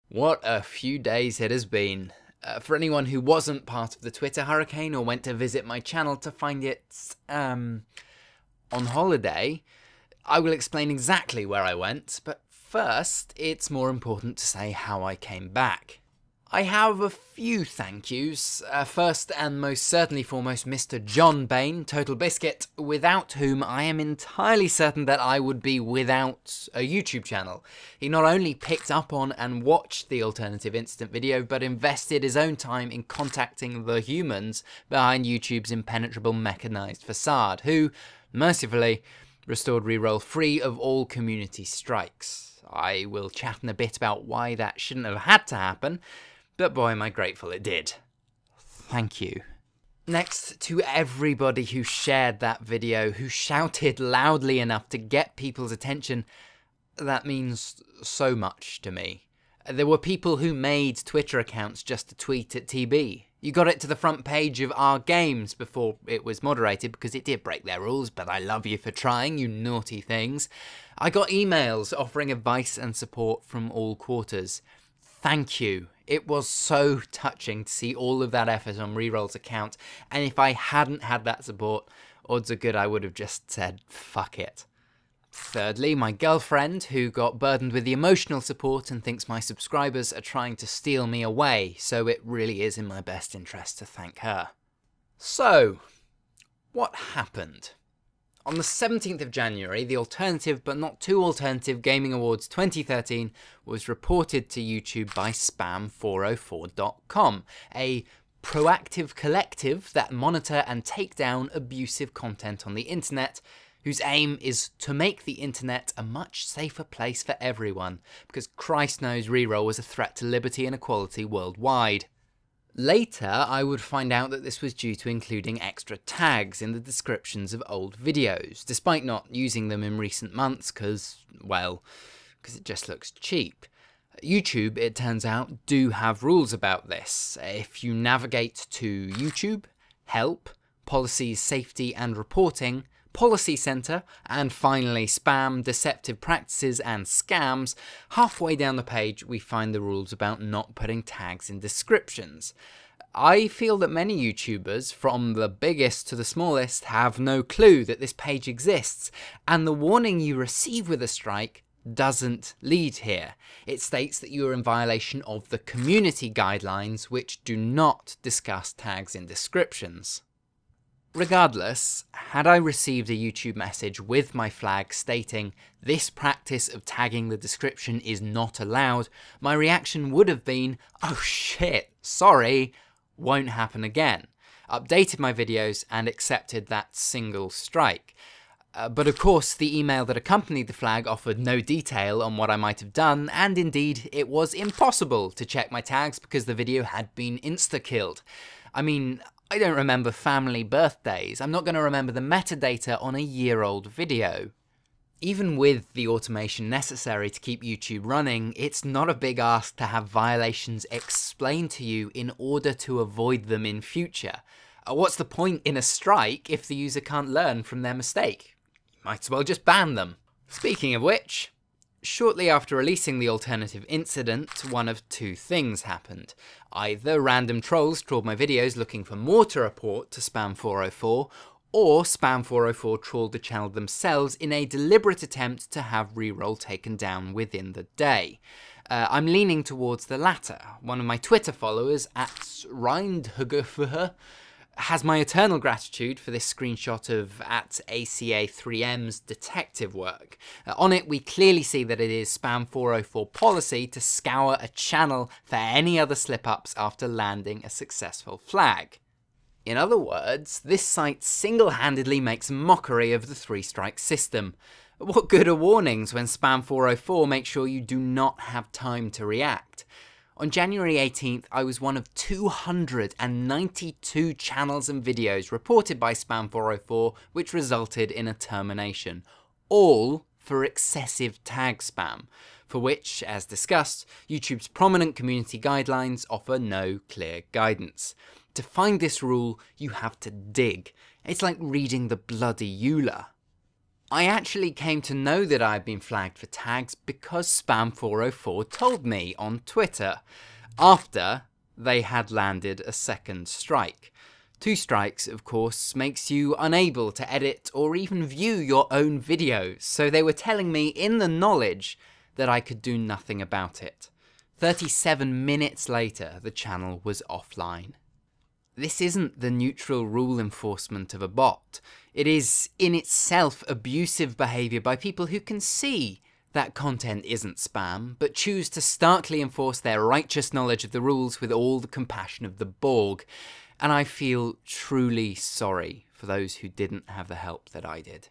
What a few days it has been. For anyone who wasn't part of the Twitter hurricane or went to visit my channel to find it, on holiday, I will explain exactly where I went, but first, it's more important to say how I came back. I have a few thank yous. First and most certainly foremost, Mr. John Bain, Total Biscuit, without whom I am entirely certain that I would be without a YouTube channel. He not only picked up on and watched the alternative instant video, but invested his own time in contacting the humans behind YouTube's impenetrable mechanized facade, who, mercifully, restored Reroll free of all community strikes. I will chat in a bit about why that shouldn't have had to happen, but boy am I grateful it did. Thank you. Next, to everybody who shared that video, who shouted loudly enough to get people's attention, that means so much to me. There were people who made Twitter accounts just to tweet at TB. You got it to the front page of Our Games before it was moderated, because it did break their rules, but I love you for trying, you naughty things. I got emails offering advice and support from all quarters. Thank you. It was so touching to see all of that effort on Reroll's account, and if I hadn't had that support, odds are good I would have just said, fuck it. Thirdly, my girlfriend, who got burdened with the emotional support and thinks my subscribers are trying to steal me away, so it really is in my best interest to thank her. So, what happened? On the 17th of January, the Alternative but Not Too Alternative Gaming Awards 2013 was reported to YouTube by spam404.com, a proactive collective that monitor and take down abusive content on the internet, whose aim is to make the internet a much safer place for everyone, because Christ knows Reroll was a threat to liberty and equality worldwide. Later, I would find out that this was due to including extra tags in the descriptions of old videos, despite not using them in recent months because it just looks cheap. YouTube, it turns out, do have rules about this. If you navigate to YouTube, Help, Policies, Safety and Reporting, Policy Center, and finally Spam, Deceptive Practices and Scams, halfway down the page we find the rules about not putting tags in descriptions. I feel that many YouTubers, from the biggest to the smallest, have no clue that this page exists, and the warning you receive with a strike doesn't lead here. It states that you are in violation of the community guidelines, which do not discuss tags in descriptions. Regardless, had I received a YouTube message with my flag stating this practice of tagging the description is not allowed, my reaction would have been, oh shit, sorry, won't happen again. Updated my videos and accepted that single strike. But of course, the email that accompanied the flag offered no detail on what I might have done, and indeed, it was impossible to check my tags because the video had been insta-killed. I mean, I don't remember family birthdays. I'm not going to remember the metadata on a year-old video. Even with the automation necessary to keep YouTube running, it's not a big ask to have violations explained to you in order to avoid them in future. What's the point in a strike if the user can't learn from their mistake? You might as well just ban them. Speaking of which, shortly after releasing the alternative incident, one of two things happened. Either random trolls trawled my videos looking for more to report to Spam404, or Spam404 trawled the channel themselves in a deliberate attempt to have Reroll taken down within the day. I'm leaning towards the latter. One of my Twitter followers, @Reindhuggerfuher, has my eternal gratitude for this screenshot of @ACA3M's detective work. On it, we clearly see that it is Spam404 policy to scour a channel for any other slip-ups after landing a successful flag. In other words, this site single-handedly makes mockery of the three-strike system. What good are warnings when Spam404 makes sure you do not have time to react? On January 18th, I was one of 292 channels and videos reported by Spam404, which resulted in a termination. All for excessive tag spam, for which, as discussed, YouTube's prominent community guidelines offer no clear guidance. To find this rule, you have to dig. It's like reading the bloody EULA. I actually came to know that I had been flagged for tags because Spam404 told me on Twitter, after they had landed a second strike. 2 strikes, of course, makes you unable to edit or even view your own videos, so they were telling me in the knowledge that I could do nothing about it. 37 minutes later, the channel was offline. This isn't the neutral rule enforcement of a bot. It is in itself abusive behaviour by people who can see that content isn't spam, but choose to starkly enforce their righteous knowledge of the rules with all the compassion of the Borg. And I feel truly sorry for those who didn't have the help that I did.